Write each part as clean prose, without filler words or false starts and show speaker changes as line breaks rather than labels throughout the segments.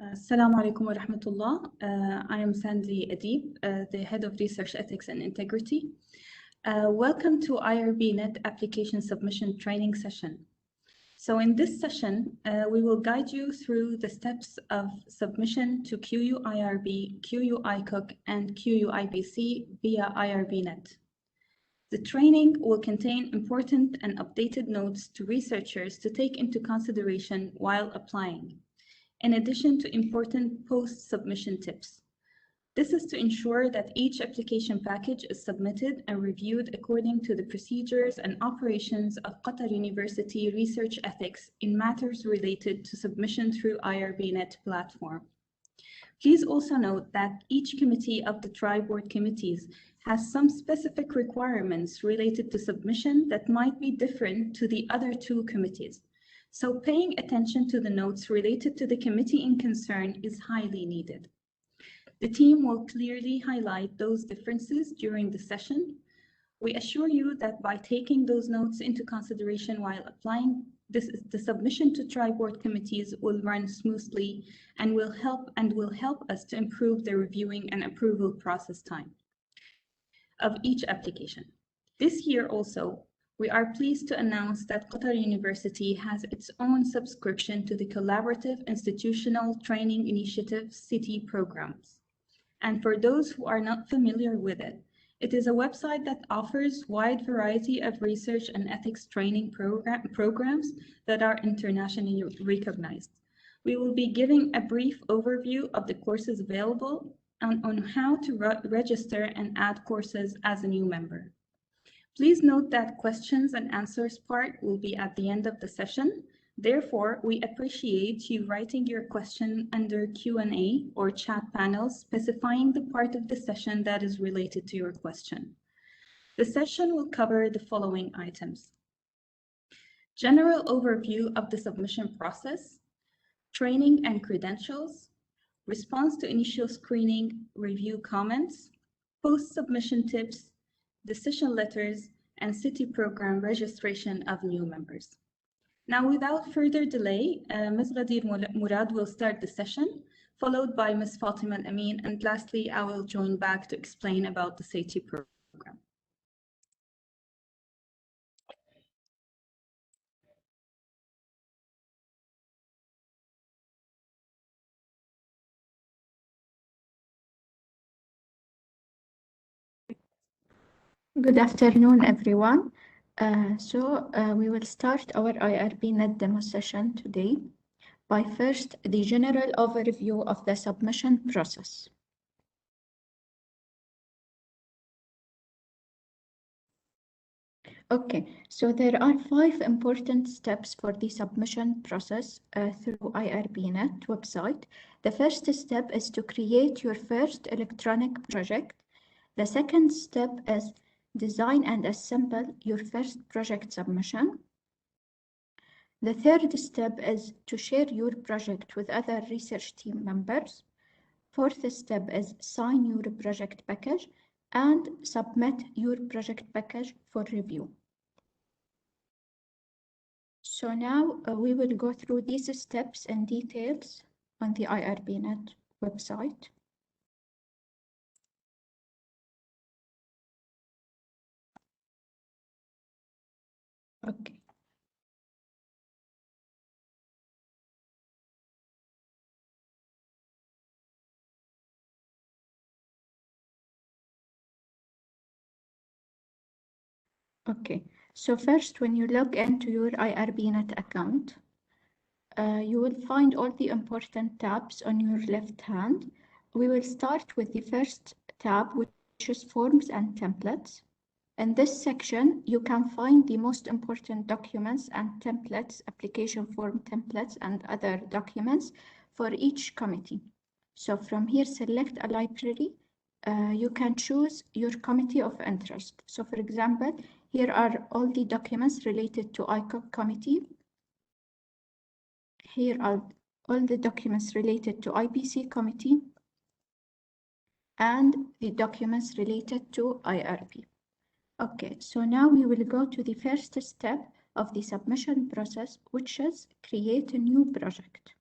Assalamu alaikum wa rahmatullah. I am Sandy Adib, the Head of Research Ethics and Integrity. Welcome to IRBNet Application Submission Training Session. So in this session, we will guide you through the steps of submission to QU-IRB, QU-ICOC, and QU-IBC via IRBNet. The training will contain important and updated notes to researchers to take into consideration while applying, in addition to important post-submission tips. This is to ensure that each application package is submitted and reviewed according to the procedures and operations of Qatar University Research Ethics in matters related to submission through IRBNet platform. Please also note that each committee of the tri-board committees has some specific requirements related to submission that might be different to the other two committees. So paying attention to the notes related to the committee in concern is highly needed. The team will clearly highlight those differences during the session. We assure you that by taking those notes into consideration while applying, the submission to tri-board committees will run smoothly and will help us to improve the reviewing and approval process time of each application. This year also, we are pleased to announce that Qatar University has its own subscription to the Collaborative Institutional Training Initiative CITI programs. And for those who are not familiar with it, it is a website that offers a wide variety of research and ethics training programs that are internationally recognized. We will be giving a brief overview of the courses available and on how to register and add courses as a new member. Please note that questions and answers part will be at the end of the session. Therefore, we appreciate you writing your question under Q&A or chat panels, specifying the part of the session that is related to your question. The session will cover the following items: general overview of the submission process, training and credentials, response to initial screening, review comments, post-submission tips, decision letters, and CITI program registration of new members. Now, without further delay, Ms. Ghadir Murad will start the session, followed by Ms. Fatima Al-Amin, and lastly, I will join back to explain about the CITI program.
Good afternoon, everyone. We will start our IRBNet demo session today by first the general overview of the submission process. Okay, so there are 5 important steps for the submission process through IRBNet website. The first step is to create your first electronic project. The second step is design and assemble your first project submission. The third step is to share your project with other research team members. Fourth step is sign your project package and submit your project package for review. So now we will go through these steps in details on the IRBNet website. Okay. Okay, so first, when you log into your IRBNet account, you will find all the important tabs on your left hand. We will start with the first tab, which is Forms and Templates. In this section, you can find the most important documents and templates, application form templates, and other documents for each committee. So from here, select a library. You can choose your committee of interest. So for example, here are all the documents related to ICOC committee. Here are all the documents related to IBC committee and the documents related to IRB. Okay, so now we will go to the first step of the submission process, which is create a new project.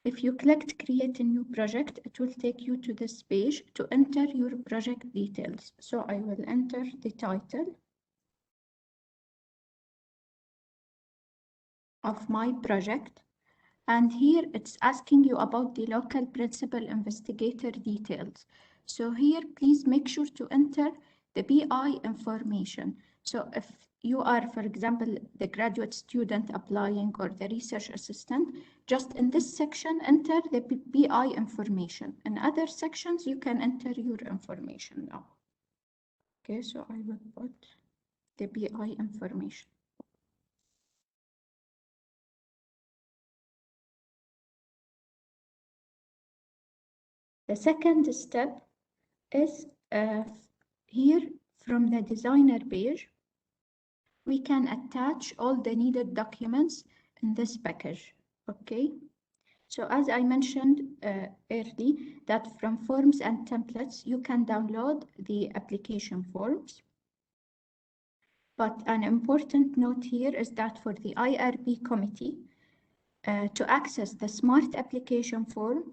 If you click create a new project, it will take you to this page to enter your project details. So I will enter the title of my project. And here it's asking you about the local principal investigator details. So here, please make sure to enter the BI information. So if you are, for example, the graduate student applying or the research assistant, just in this section, enter the BI information. In other sections, you can enter your information now. Okay, so I will put the BI information. The second step is here from the designer page, we can attach all the needed documents in this package, okay? So as I mentioned early, that from forms and templates, you can download the application forms. But an important note here is that for the IRB committee, to access the Smart application form,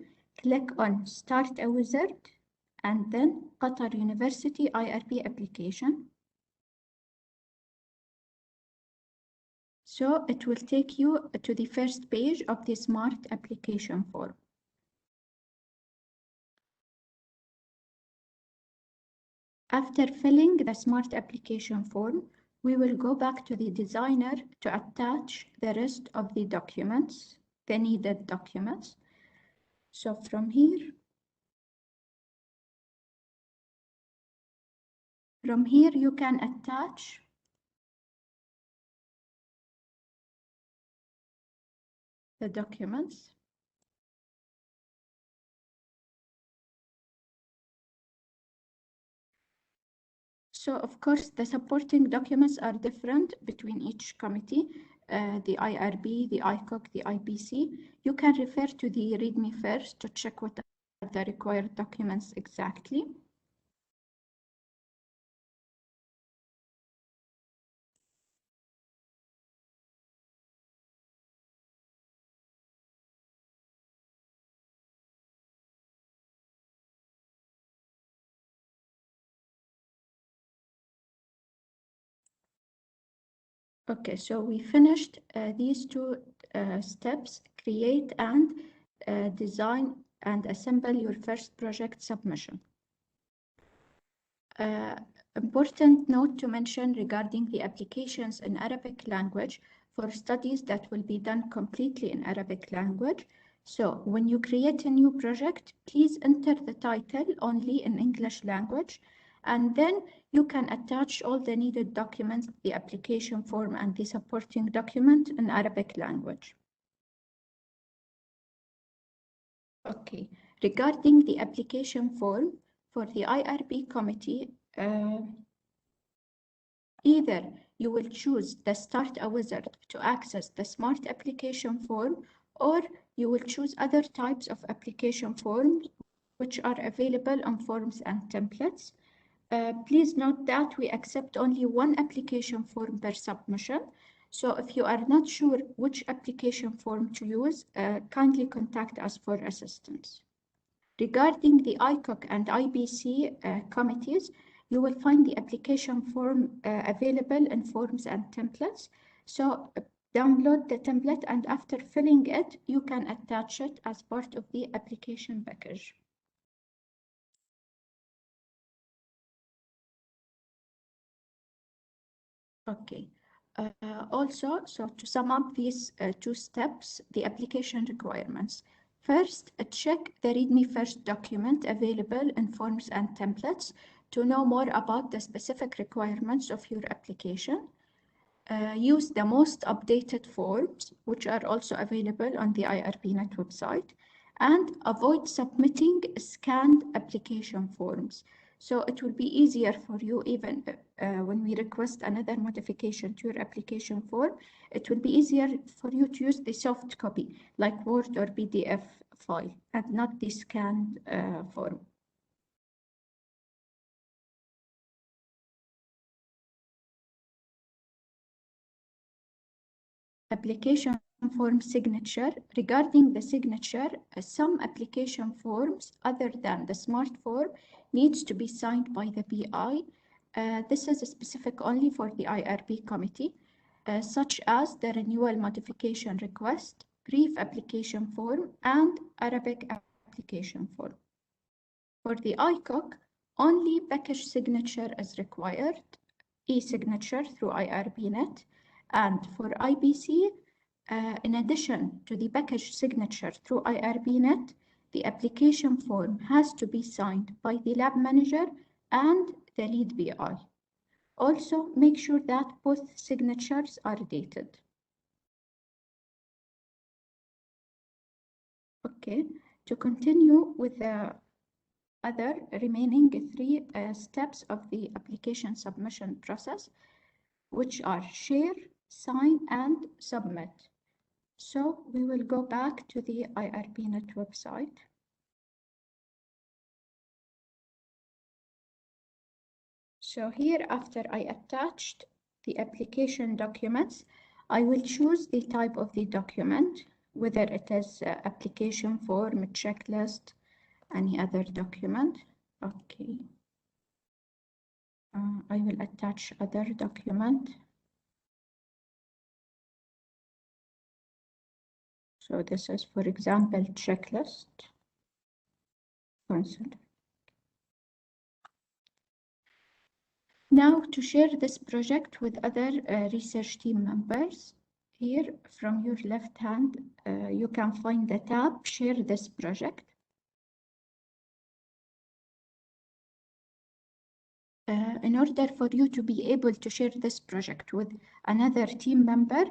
click on Start a Wizard and then Qatar University IRB application. So it will take you to the first page of the Smart application form. After filling the Smart application form, we will go back to the designer to attach the rest of the documents, the needed documents. So from here, you can attach the documents. So of course, the supporting documents are different between each committee, the IRB, the ICOC, the IBC. You can refer to the README first to check what are the required documents exactly. Okay, so we finished these two steps, create and design and assemble your first project submission. Important note to mention regarding the applications in Arabic language for studies that will be done completely in Arabic language. So when you create a new project, please enter the title only in English language, and then you can attach all the needed documents, the application form and the supporting document in Arabic language. Okay, regarding the application form for the IRB committee, either you will choose the Start a Wizard to access the Smart application form, or you will choose other types of application forms which are available on forms and templates. Please note that we accept only one application form per submission. So if you are not sure which application form to use, kindly contact us for assistance. Regarding the ICOC and IBC committees, you will find the application form available in forms and templates. So download the template, and after filling it, you can attach it as part of the application package. Okay. Also, so to sum up these two steps, the application requirements. First, check the README first document available in forms and templates to know more about the specific requirements of your application. Use the most updated forms, which are also available on the IRBNet website, and avoid submitting scanned application forms. So it will be easier for you even when we request another modification to your application form, it will be easier for you to use the soft copy like Word or PDF file and not the scanned form. Application form signature. Regarding the signature, some application forms other than the smart form needs to be signed by the BI. This is specific only for the IRB committee, such as the renewal modification request, brief application form, and Arabic application form. For the ICOC, only package signature is required, e-signature through IRBNet, and for IBC, in addition to the package signature through IRBNet, the application form has to be signed by the lab manager and the lead BI. Also, make sure that both signatures are dated. Okay, to continue with the other remaining three steps of the application submission process, which are share, sign, and submit. So we will go back to the IRBNet website. So here, after I attached the application documents, I will choose the type of the document, whether it is application form, checklist, any other document. Okay. I will attach other document. So this is, for example, checklist. Consider. Now to share this project with other research team members, here from your left hand, you can find the tab, share this project. In order for you to be able to share this project with another team member,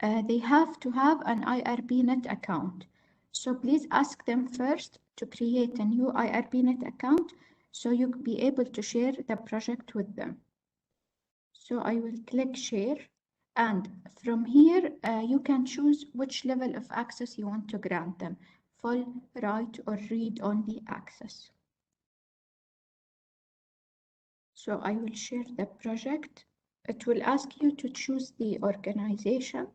they have to have an IRBNet account. So please ask them first to create a new IRBNet account so you'll be able to share the project with them. So I will click share, and from here you can choose which level of access you want to grant them, full, write, or read-only access. So I will share the project. It will ask you to choose the organization.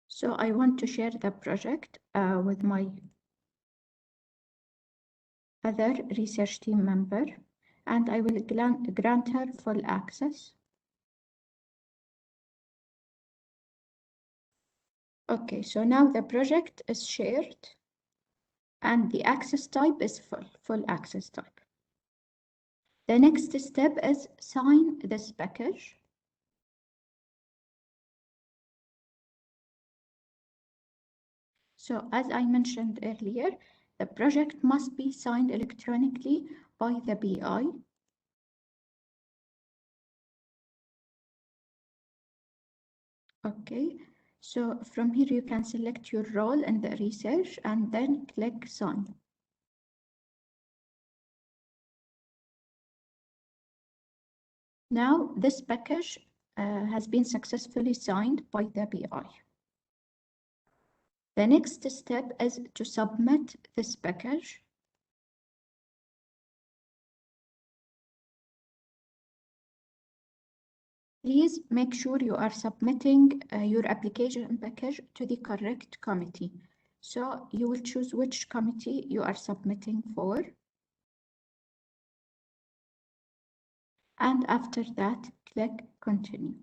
So I want to share the project with my other research team member, and I will grant her full access. Okay, so now the project is shared and the access type is full access type. The next step is sign this package. So as I mentioned earlier, the project must be signed electronically by the BI. Okay, so from here you can select your role in the research and then click sign. Now this package has been successfully signed by the BI. The next step is to submit this package. Please make sure you are submitting your application package to the correct committee. So you will choose which committee you are submitting for. And after that, click continue.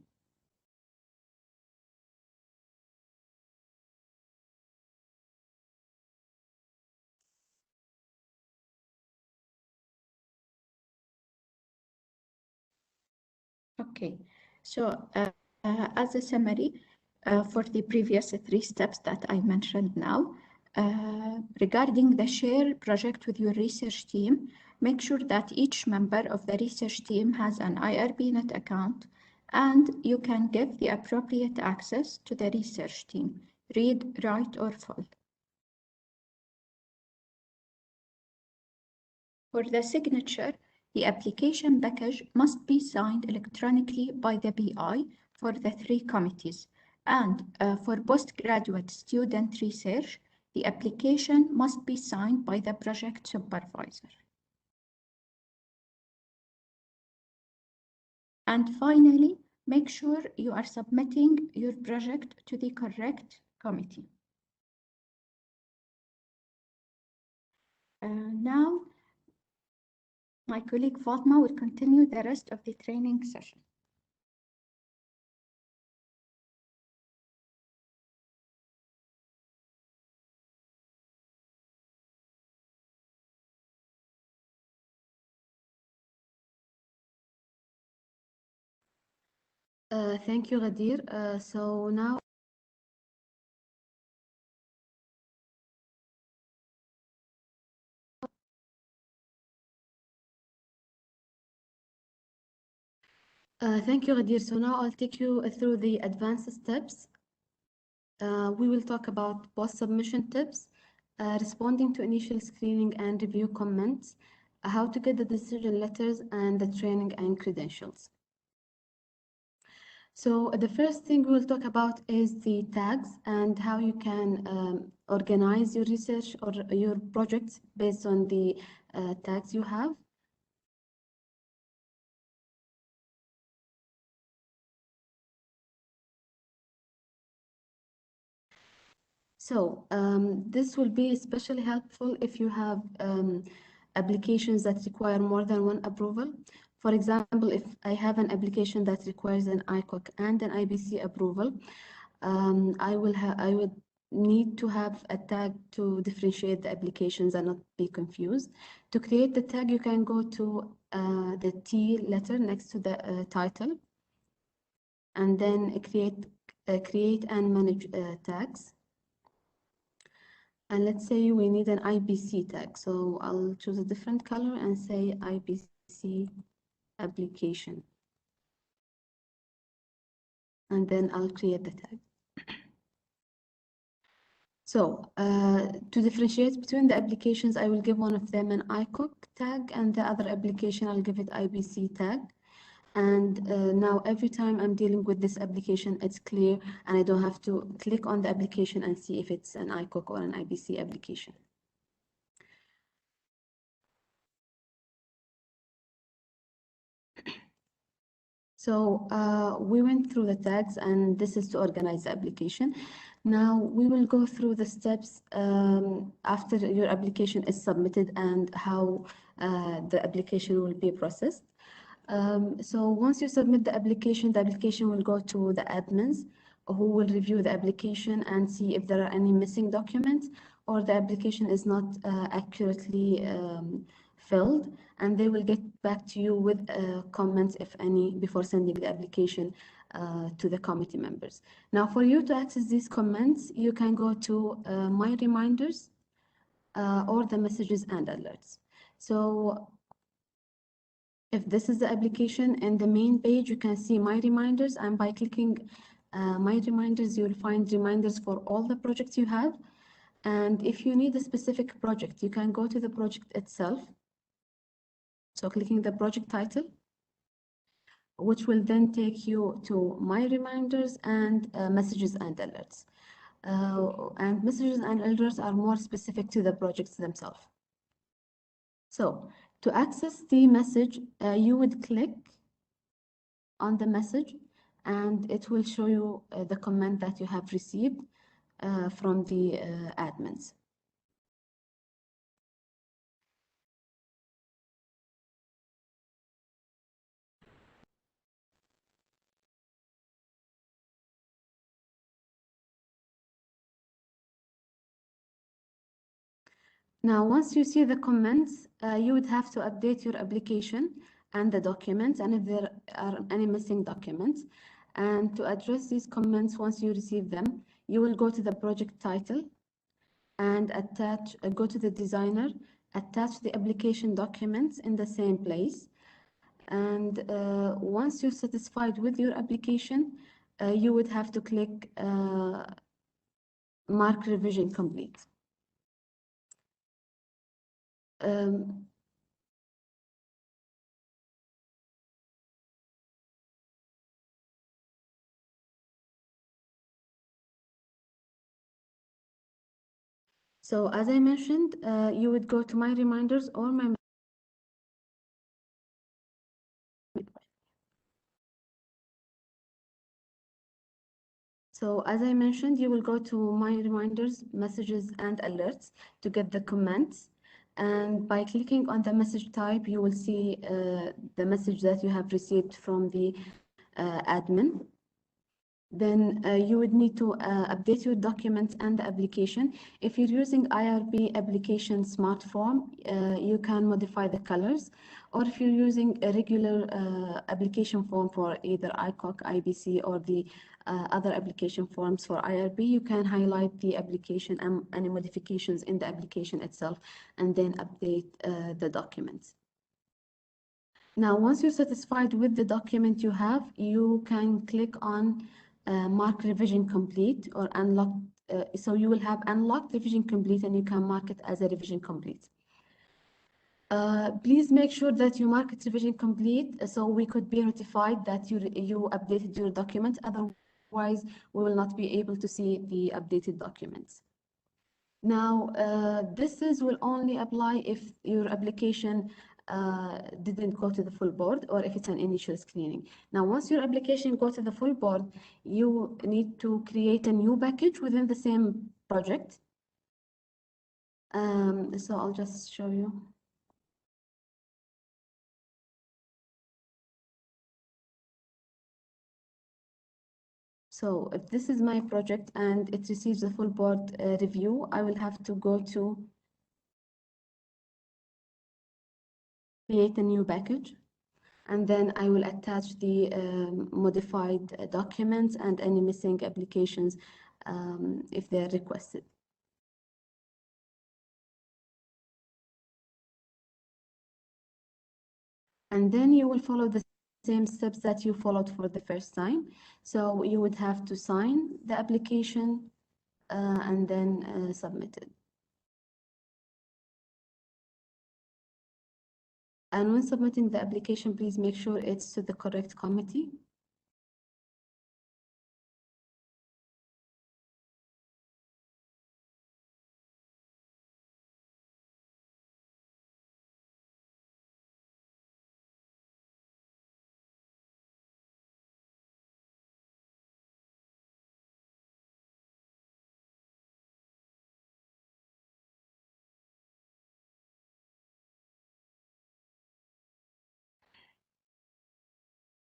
Okay, so as a summary for the previous three steps that I mentioned now, regarding the share project with your research team, make sure that each member of the research team has an IRBNet account and you can give the appropriate access to the research team, read, write, or full. For the signature, The application package must be signed electronically by the PI for the 3 committees, and for postgraduate student research, the application must be signed by the project supervisor. And finally, make sure you are submitting your project to the correct committee. Now, my colleague Fatma will continue the rest of the training session.
Thank you, Ghadir. So now thank you, Ghadir. So now I'll take you through the advanced steps. We will talk about post-submission tips, responding to initial screening and review comments, how to get the decision letters, and the training and credentials. So the first thing we'll talk about is the tags and how you can organize your research or your projects based on the tags you have. So this will be especially helpful if you have applications that require more than one approval. For example, if I have an application that requires an ICOC and an IBC approval, I would need to have a tag to differentiate the applications and not be confused. To create the tag, you can go to the T letter next to the title, and then create and manage tags. And let's say we need an IBC tag. So I'll choose a different color and say IBC application. And then I'll create the tag. So to differentiate between the applications, I will give one of them an ICOC tag, and the other application, I'll give it IBC tag. And now every time I'm dealing with this application, it's clear, and I don't have to click on the application and see if it's an ICOC or an IBC application. So we went through the tags, and this is to organize the application. Now we will go through the steps after your application is submitted and how the application will be processed. So once you submit the application will go to the admins, who will review the application and see if there are any missing documents or the application is not accurately filled, and they will get back to you with comments, if any, before sending the application to the committee members. Now, for you to access these comments, you can go to My Reminders or the Messages and Alerts. So if this is the application, in the main page, you can see My Reminders, and by clicking My Reminders, you'll find reminders for all the projects you have. And if you need a specific project, you can go to the project itself. So clicking the project title, which will then take you to My Reminders and Messages and Alerts. And Messages and Alerts are more specific to the projects themselves. So to access the message, you would click on the message, and it will show you the comment that you have received from the admins. Now, once you see the comments, you would have to update your application and the documents, and if there are any missing documents. And to address these comments, once you receive them, you will go to the project title and go to the designer, attach the application documents in the same place. And once you're satisfied with your application, you would have to click Mark Revision Complete. So as I mentioned, you would go to my reminders or my So as I mentioned, you will go to my reminders, messages, and alerts to get the comments. And by clicking on the message type, you will see the message that you have received from the admin. Then you would need to update your documents and the application. If you're using IRB application smart form, you can modify the colors. Or if you're using a regular application form for either ICOC, IBC, or the other application forms for IRB, you can highlight the application and any modifications in the application itself, and then update the documents. Now, once you're satisfied with the document you have, you can click on mark revision complete or unlock. So you will have unlocked revision complete, and you can mark it as a revision complete. Please make sure that you mark it revision complete so we could be notified that you updated your document. Otherwise, we will not be able to see the updated documents. Now, will only apply if your application didn't go to the full board or if it's an initial screening. Now, once your application goes to the full board, you need to create a new package within the same project. So I'll just show you. So if this is my project and it receives the full board review, I will have to go to create a new package. And then I will attach the modified documents and any missing applications if they're requested. And then you will follow the same steps that you followed for the first time. So you would have to sign the application and then submit it. And when submitting the application, please make sure it's to the correct committee.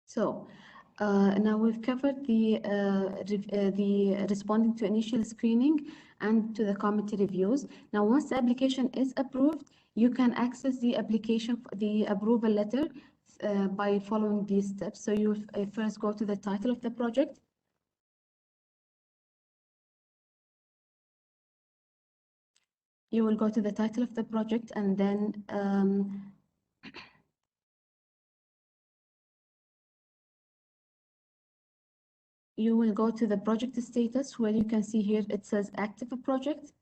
So now we've covered the responding to initial screening and to the committee reviews. Now, once the application is approved, you can access the application, the approval letter by following these steps. So you first go to the title of the project. You will go to the title of the project and then you will go to the project status where you can see here it says active project.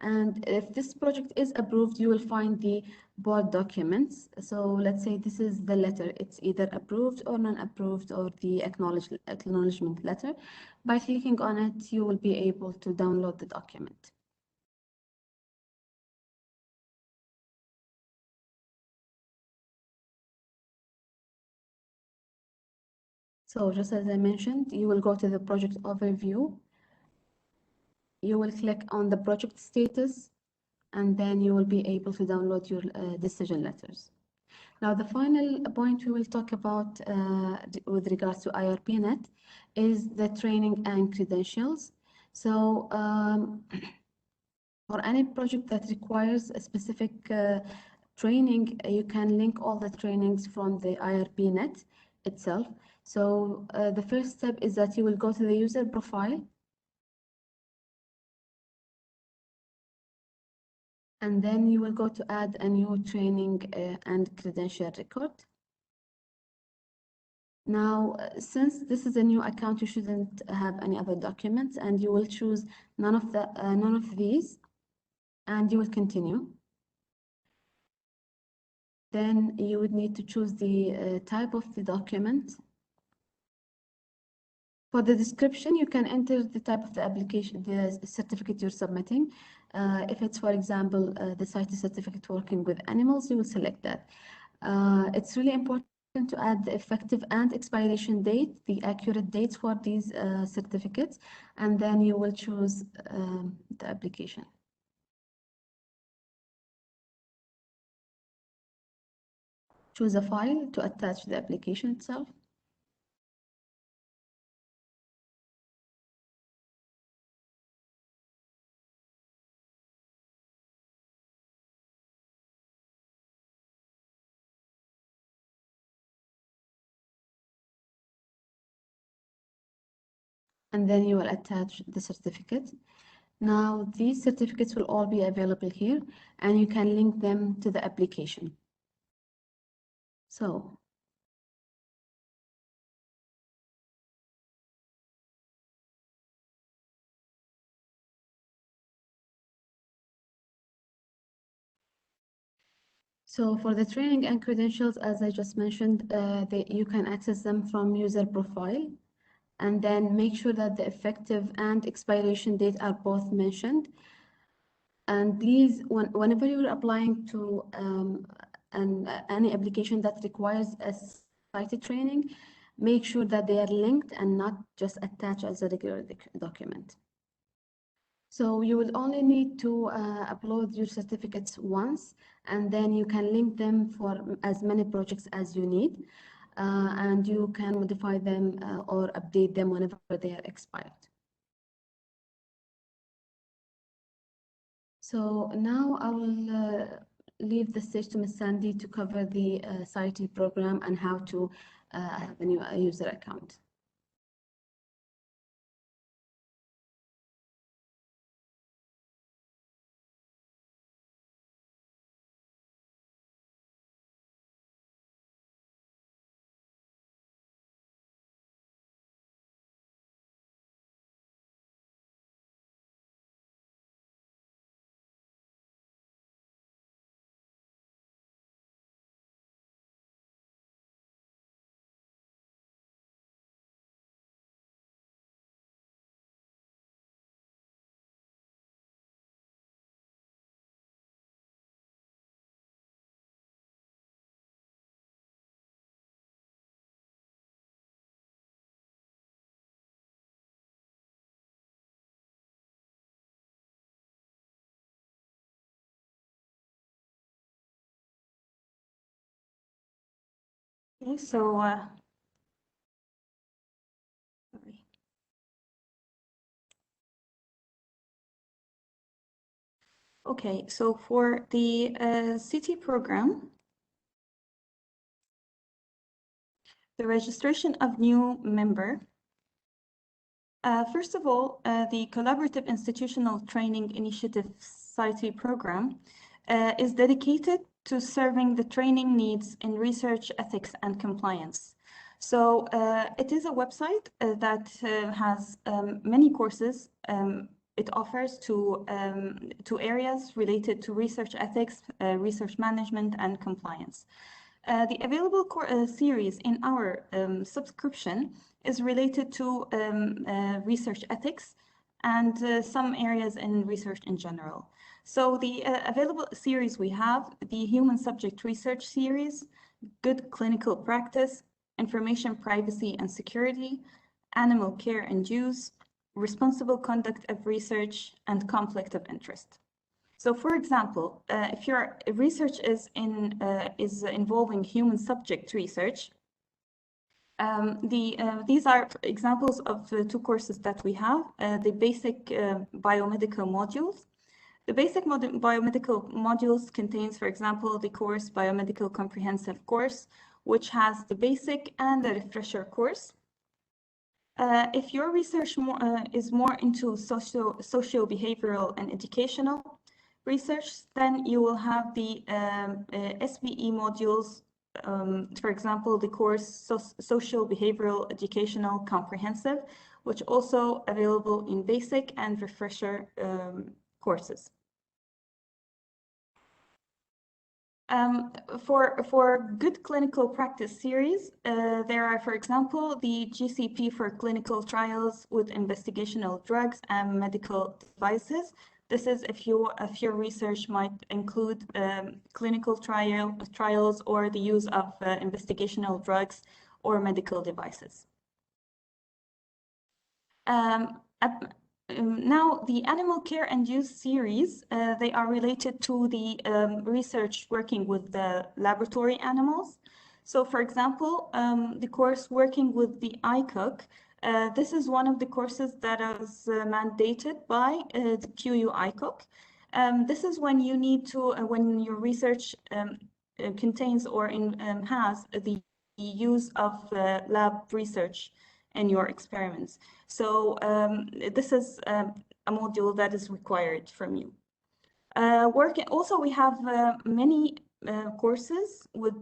And if this project is approved, you will find the board documents. So let's say this is the letter. It's either approved or non-approved or the acknowledgement letter. By clicking on it, you will be able to download the document. So just as I mentioned, you will go to the project overview. You will click on the project status, and then you will be able to download your decision letters. Now, the final point we will talk about with regards to IRBNet is the training and credentials. So for any project that requires a specific training, you can link all the trainings from the IRBNet itself. So the first step is that you will go to the user profile. And then you will go to add a new training and credential record. Now, since this is a new account, you shouldn't have any other documents, and you will choose none of these, and you will continue. Then you would need to choose the type of the document. For the description, you can enter the type of the application, the certificate you're submitting. If it's, for example, the CITI certificate working with animals, you will select that. It's really important to add the effective and expiration date, the accurate dates for these certificates, and then you will choose the application. Choose a file to attach the application itself. And then you will attach the certificate. Now, these certificates will all be available here, and you can link them to the application. So, for the training and credentials, as I just mentioned, you can access them from user profile, and then make sure that the effective and expiration date are both mentioned. And please, whenever you're applying to any application that requires a CITI training, make sure that they are linked and not just attached as a regular document. So you will only need to upload your certificates once, and then you can link them for as many projects as you need, and you can modify them or update them whenever they are expired. So now I will leave the stage to Ms. Sandy to cover the CITI program and how to have a new user account.
Okay, so sorry. Okay, so for the CITI program, the registration of new member. First of all, the Collaborative Institutional Training Initiative CITI program is dedicated to serving the training needs in research, ethics, and compliance. So it is a website that has many courses it offers to areas related to research ethics, research management, and compliance. The available series in our subscription is related to research ethics and some areas in research in general. So the available series we have, the Human Subject Research series, Good Clinical Practice, Information Privacy and Security, Animal Care and Use, Responsible Conduct of Research, and Conflict of Interest. So, for example, if your research is involving human subject research, these are examples of two courses that we have, the basic biomedical modules. The basic biomedical modules contains, for example, the course Biomedical Comprehensive course, which has the basic and the refresher course. If your research is more into socio-behavioral and educational research, then you will have the SBE modules, for example, the course Social Behavioral Educational Comprehensive, which also available in basic and refresher courses. For good clinical practice series, there are, for example, the GCP for clinical trials with investigational drugs and medical devices. This is if your research might include clinical trials or the use of investigational drugs or medical devices. Now, the animal care and use series, they are related to the research working with the laboratory animals. So, for example, the course working with the ICOOK, this is one of the courses that is mandated by the QU ICOOK. This is when you need to, when your research contains or has the use of lab research in your experiments. So this is a module that is required from you. Also, we have many courses with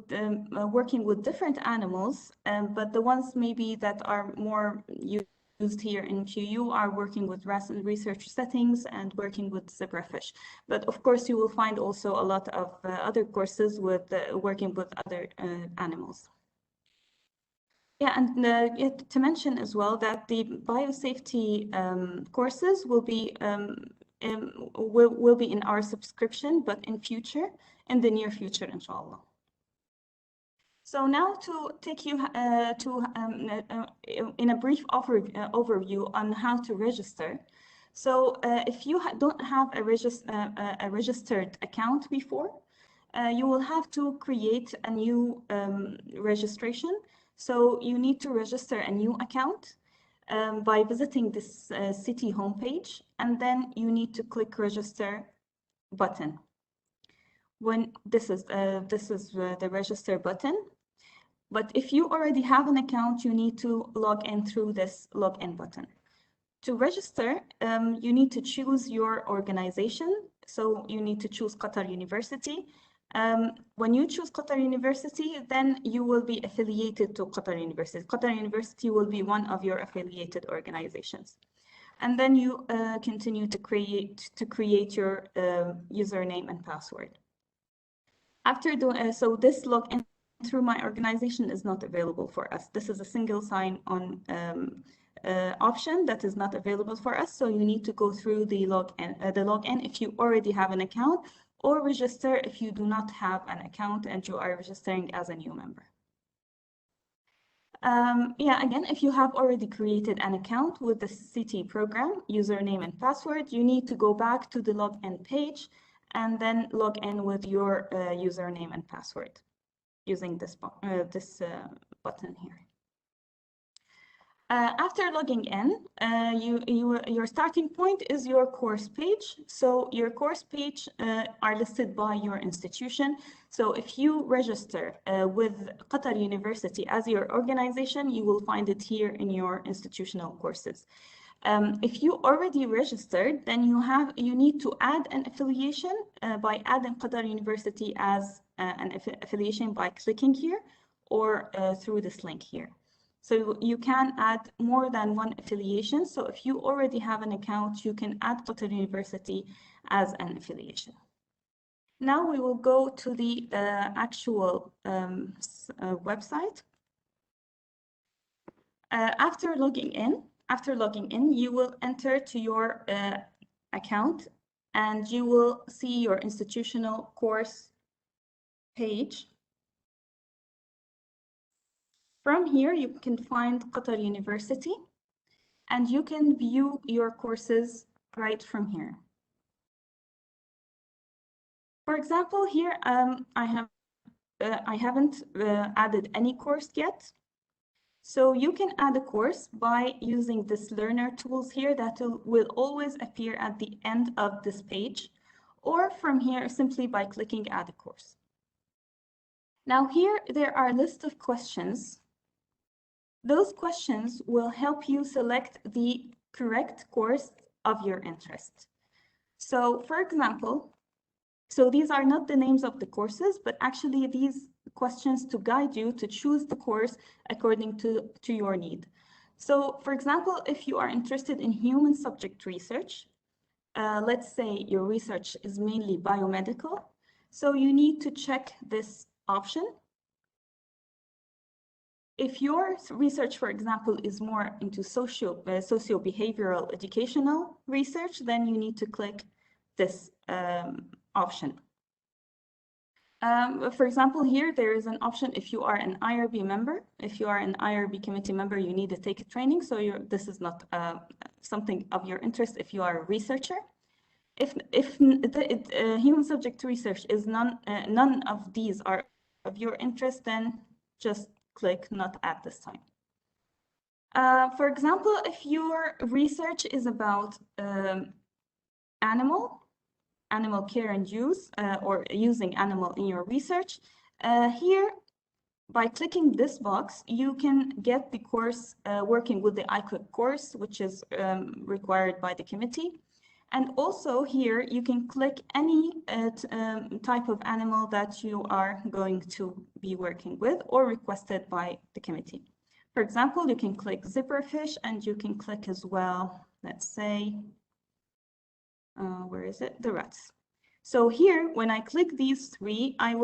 working with different animals, but the ones maybe that are more used here in QU are working with research settings and working with zebrafish. But of course, you will find also a lot of other courses with working with other animals. Yeah, and to mention as well that the biosafety courses will be in our subscription, but in the near future, inshallah. So now to take you in a brief overview on how to register. So if you don't have a registered account before, you will have to create a new registration. So you need to register a new account by visiting this CITI homepage, and then you need to click register button. When this is the register button. But if you already have an account, you need to log in through this login button. To register, you need to choose your organization. So you need to choose Qatar University. When you choose Qatar University, then you will be affiliated to Qatar University. Qatar University will be one of your affiliated organizations. And then you continue to create your username and password. After doing so, this login through my organization is not available for us. This is a single sign-on option that is not available for us. So you need to go through the login if you already have an account, or register if you do not have an account and you are registering as a new member. Yeah, again, if you have already created an account with the CITI program, username and password, you need to go back to the login page and then log in with your username and password using this button here. After logging in, your starting point is your course page. So your course page are listed by your institution. So if you register with Qatar University as your organization, you will find it here in your institutional courses. If you already registered, then you need to add an affiliation by adding Qatar University as an affiliation by clicking here or through this link here. So you can add more than one affiliation. So if you already have an account, you can add Qatar University as an affiliation. Now we will go to the actual website. After logging in, you will enter to your account and you will see your institutional course page. From here, you can find Qatar University and you can view your courses right from here. For example, here I haven't added any course yet. So you can add a course by using this learner tools here that will always appear at the end of this page, or from here simply by clicking add a course. Now here there are a list of questions. Those questions will help you select the correct course of your interest. So for example, so these are not the names of the courses, but actually these questions to guide you to choose the course according to your need. So for example, if you are interested in human subject research, let's say your research is mainly biomedical. So you need to check this option. If your research, for example, is more into socio-behavioral educational research, then you need to click this option. For example, here there is an option if you are an IRB member. If you are an IRB committee member, you need to take a training. So this is not something of your interest if you are a researcher. If human subject research is none of these are of your interest, then just click not at this time. For example, if your research is about animal care and use, or using animal in your research, here, by clicking this box, you can get the course working with the ICOOC course, which is required by the committee. And also here, you can click any type of animal that you are going to be working with or requested by the committee. For example, you can click zebrafish, and you can click as well, let's say, where is it? The rats. So here, when I click these three, I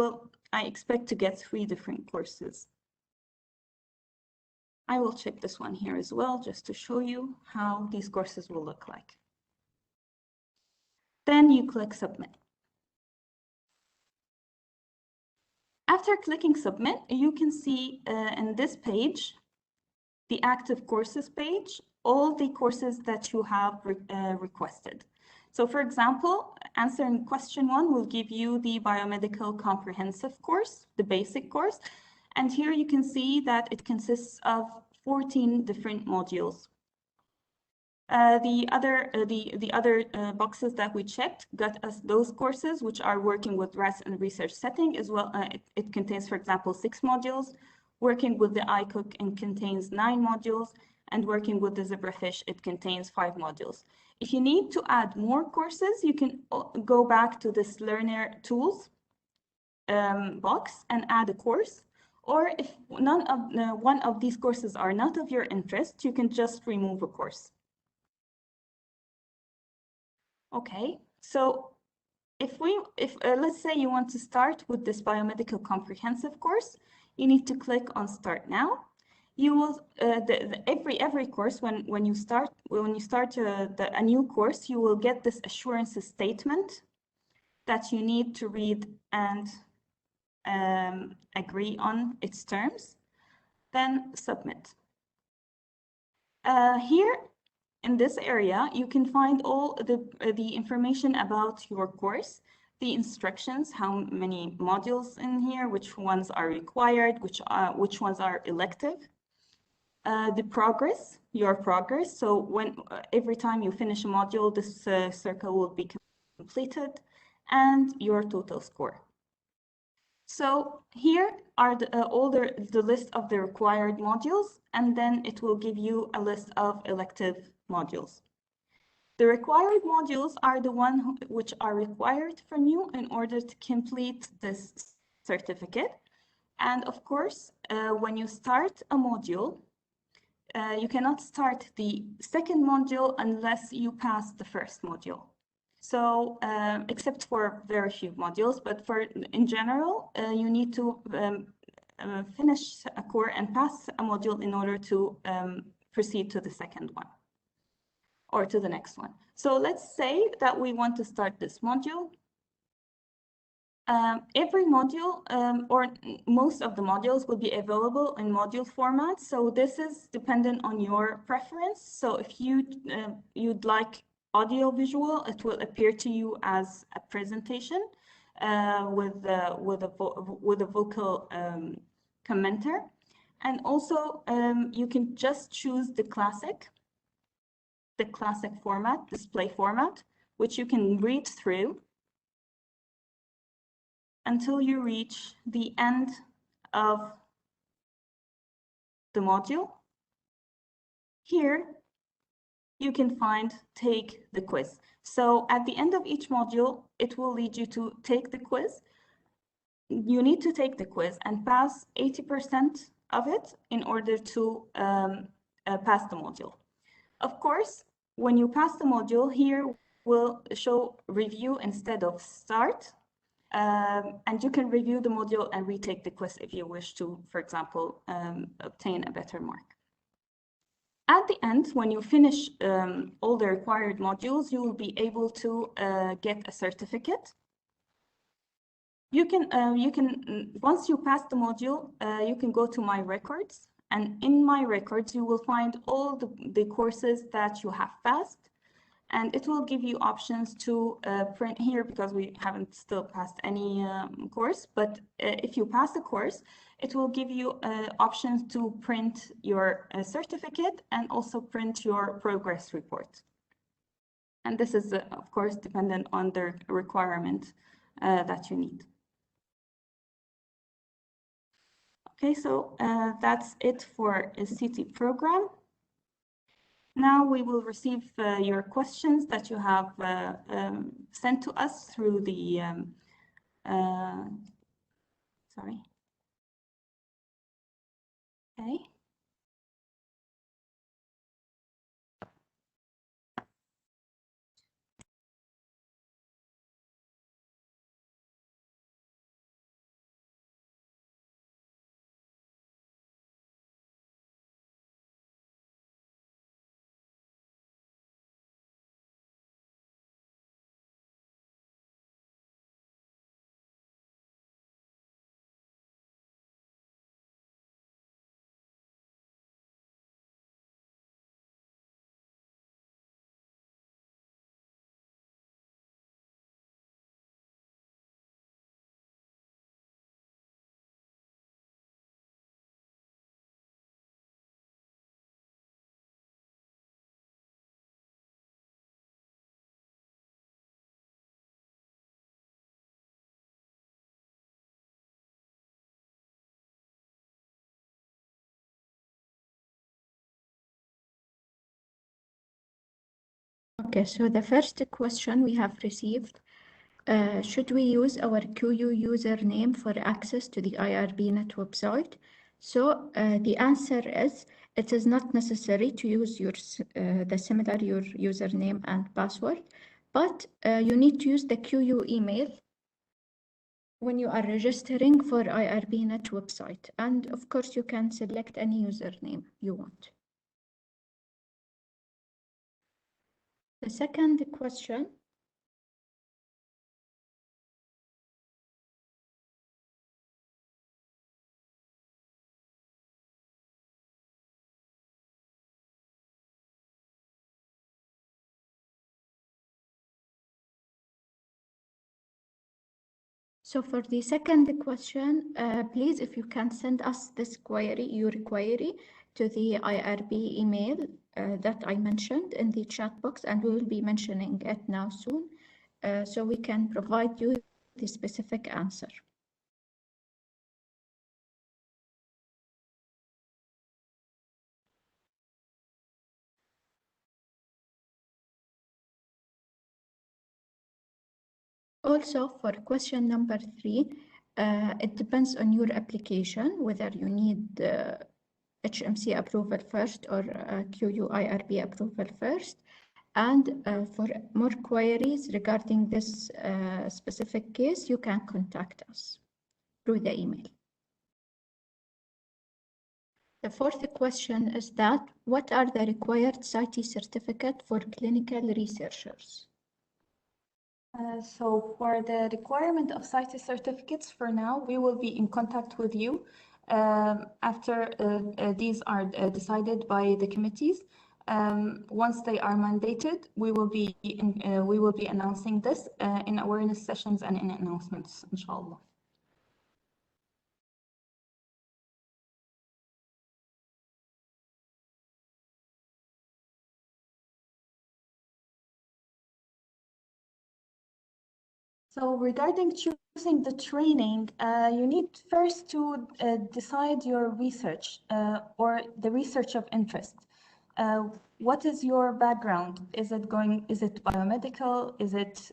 expect to get 3 different courses. I will check this one here as well, just to show you how these courses will look like. Then you click submit. After clicking submit, you can see in this page, the active courses page, all the courses that you have requested. So for example, answering question 1 will give you the biomedical comprehensive course, the basic course. And here you can see that it consists of 14 different modules. The other boxes that we checked got us those courses which are working with rats in research setting as well. It contains, for example, 6 modules. Working with the ICOOC, it contains 9 modules, and working with the zebrafish, it contains 5 modules. If you need to add more courses, you can go back to this learner tools box and add a course. Or if one of these courses are not of your interest, you can just remove a course. Okay, so if let's say you want to start with this biomedical comprehensive course, you need to click on Start Now. You will every course when you start a new course, you will get this assurance statement that you need to read and agree on its terms. Then submit. Here in this area, you can find all the information about your course, the instructions, how many modules in here, which ones are required, which ones are elective, the progress, your progress. So when every time you finish a module, this circle will be completed, and your total score. So here are all the list of the required modules, and then it will give you a list of elective modules. The required modules are the ones which are required from you in order to complete this certificate. And of course, when you start a module, you cannot start the second module unless you pass the first module. So except for very few modules, but in general, you need to finish a course and pass a module in order to proceed to the second one or to the next one. So let's say that we want to start this module. Every module or most of the modules will be available in module format. So this is dependent on your preference. So if you'd like audio visual, it will appear to you as a presentation with a vocal commenter. And also you can just choose the classic format, display format, which you can read through until you reach the end of the module. Here, you can find take the quiz. So at the end of each module, it will lead you to take the quiz. You need to take the quiz and pass 80% of it in order to pass the module. Of course, when you pass the module, here will show review instead of start. And you can review the module and retake the quiz if you wish to, for example, obtain a better mark. At the end, when you finish all the required modules, you will be able to get a certificate. You can once you pass the module, you can go to My Records, and in My Records, you will find all the courses that you have passed. And it will give you options to print here, because we haven't still passed any course, but if you pass the course, it will give you options to print your certificate and also print your progress report. And this is, of course, dependent on the requirement that you need. Okay, so that's it for a CITI program. Now we will receive your questions that you have sent to us through the, sorry. Okay.
Okay, so the first question we have received, should we use our QU username for access to the IRBNet website? So the answer is, it is not necessary to use your username and password, but you need to use the QU email when you are registering for IRBNet website. And of course, you can select any username you want. The second question, so for the second question, please, if you can send us this query, your query, to the IRB email that I mentioned in the chat box, and we will be mentioning it now soon, so we can provide you the specific answer. Also, for question number 3, it depends on your application, whether you need HMC approval first or QUIRB approval first. And for more queries regarding this specific case, you can contact us through the email. The fourth question is that, what are the required CITI certificate for clinical researchers?
So for the requirement of CITI certificates, for now, we will be in contact with you after these are decided by the committees. Once they are mandated, we will be announcing this in awareness sessions and in announcements, inshallah. So regarding choosing the training, you need first to decide your research or the research of interest. What is your background? Is it biomedical? Is it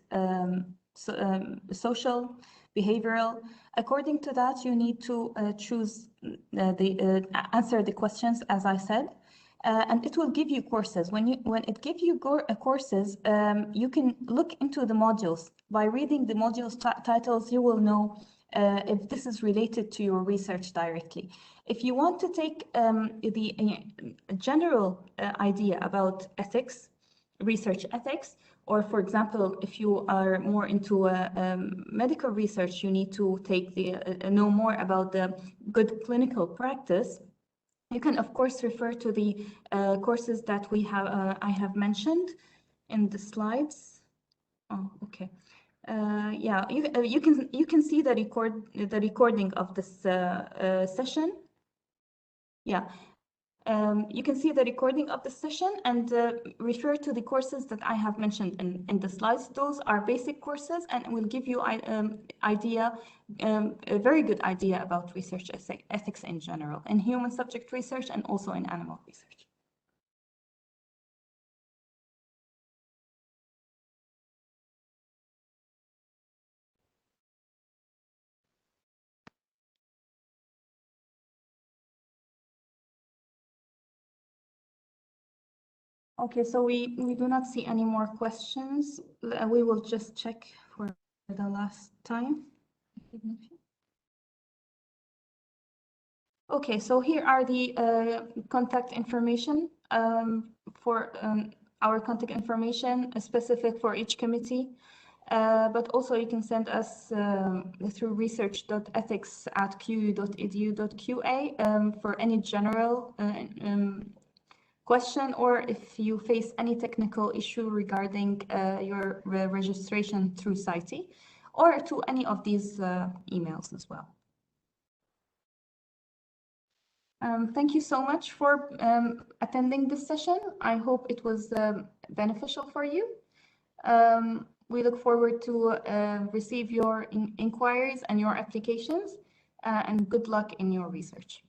social, behavioral? According to that, you need to choose answer the questions, as I said. And it will give you courses. When it gives you courses, you can look into the modules By reading the module titles, you will know if this is related to your research directly. If you want to take the general idea about ethics, research ethics, or for example, if you are more into medical research, you need to take know more about the good clinical practice. You can of course refer to the courses that I have mentioned in the slides. Oh, okay. Yeah, you can see the recording of this session. Yeah. You can see the recording of the session and refer to the courses that I have mentioned in the slides. Those are basic courses and will give you a very good idea about research ethics in general, in human subject research and also in animal research. Okay, so we do not see any more questions. We will just check for the last time. Okay, so here are the contact information for our contact information specific for each committee. But also you can send us through research.ethics@qu.edu.qa for any general question, or if you face any technical issue regarding your registration through CITI, or to any of these emails as well. Thank you so much for attending this session. I hope it was beneficial for you. We look forward to receive your inquiries and your applications, and good luck in your research.